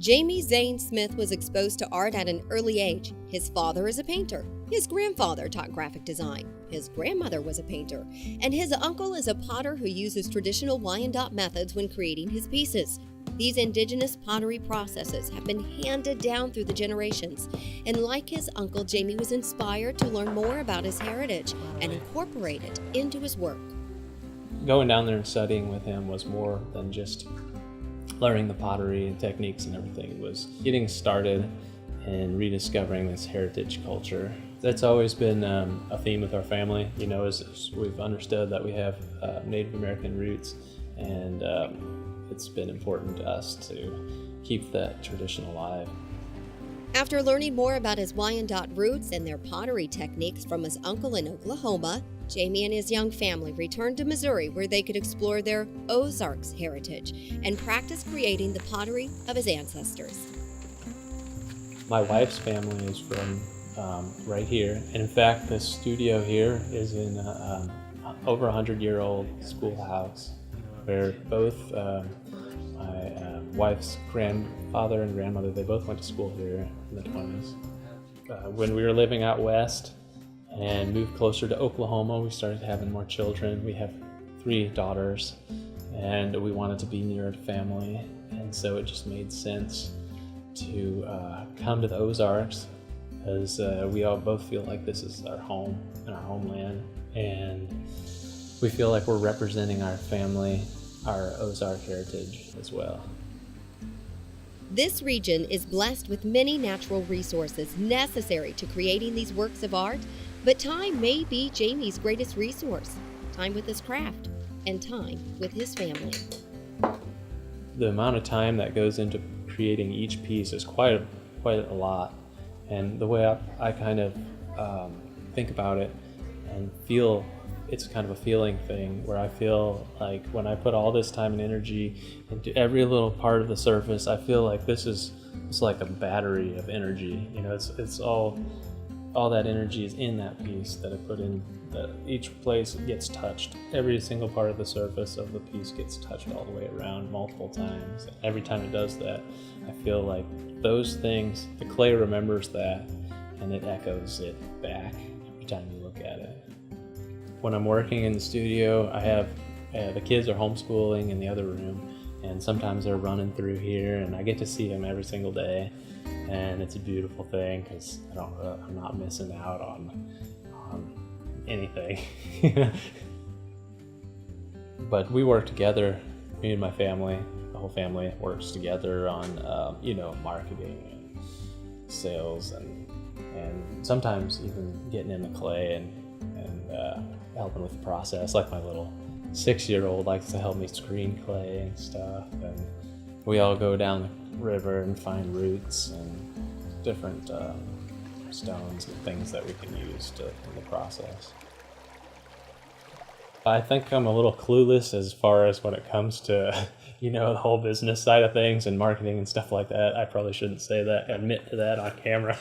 Jamie Zane Smith was exposed to art at an early age. His father is a painter. His grandfather taught graphic design. His grandmother was a painter. And his uncle is a potter who uses traditional Wyandotte methods when creating his pieces. These indigenous pottery processes have been handed down through the generations. And like his uncle, Jamie was inspired to learn more about his heritage and incorporate it into his work. Going down there and studying with him was more than just learning the pottery and techniques and everything. It was getting started and rediscovering this heritage culture. That's always been a theme with our family, as we've understood that we have Native American roots, and it's been important to us to keep that tradition alive. After learning more about his Wyandotte roots and their pottery techniques from his uncle in Oklahoma, Jamie and his young family returned to Missouri, where they could explore their Ozarks heritage and practice creating the pottery of his ancestors. My wife's family is from right here, and in fact the studio here is in over 100-year-old schoolhouse where both my wife's grandfather and grandmother, they both went to school here in the 20s. When we were living out west and moved closer to Oklahoma, we started having more children. We have 3 daughters, and we wanted to be near the family, and so it just made sense to come to the Ozarks, because we all both feel like this is our home and our homeland, and we feel like we're representing our family, our Ozark heritage as well. This region is blessed with many natural resources necessary to creating these works of art, but time may be Jamie's greatest resource. Time with his craft and time with his family. The amount of time that goes into creating each piece is quite a lot. And the way I kind of think about it and feel, it's kind of a feeling thing where I feel like when I put all this time and energy into every little part of the surface, I feel like it's like a battery of energy. It's all that energy is in that piece that I put in, that each place gets touched. Every single part of the surface of the piece gets touched all the way around multiple times. Every time it does that, I feel like those things, the clay remembers that, and it echoes it back every time you look at it. When I'm working in the studio, I have the kids are homeschooling in the other room, and sometimes they're running through here, and I get to see them every single day. And it's a beautiful thing because I'm not missing out on anything. But we work together, me and my family, the whole family works together on marketing and sales and sometimes even getting in the clay and helping with the process. Like my little 6-year-old likes to help me screen clay and stuff, and we all go down the river and find roots and different stones and things that we can use in the process. I think I'm a little clueless as far as when it comes to, the whole business side of things and marketing and stuff like that. I probably shouldn't say that, admit to that on camera.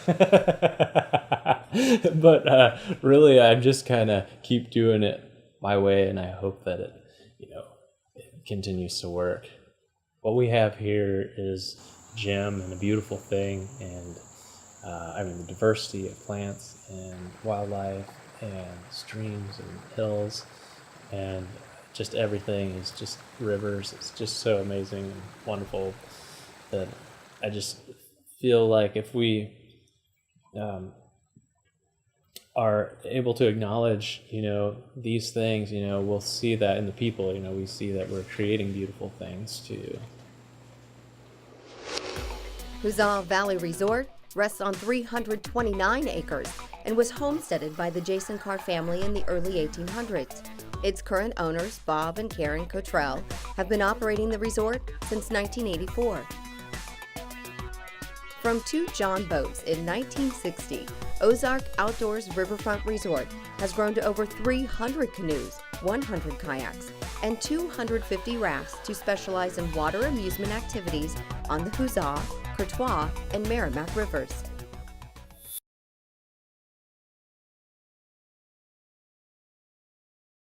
But really, I just kind of keep doing it my way, and I hope that it continues to work. What we have here is a gem and a beautiful thing, and the diversity of plants and wildlife and streams and hills and just everything is just rivers. It's just so amazing and wonderful that I just feel like if we are able to acknowledge, these things, we'll see that in the people, we see that we're creating beautiful things too. Huzzah Valley Resort rests on 329 acres and was homesteaded by the Jason Carr family in the early 1800s. Its current owners, Bob and Karen Cottrell, have been operating the resort since 1984. From 2 John boats in 1960, Ozark Outdoors Riverfront Resort has grown to over 300 canoes, 100 kayaks, and 250 rafts to specialize in water amusement activities on the Huzzah, Courtois, and Merrimack rivers.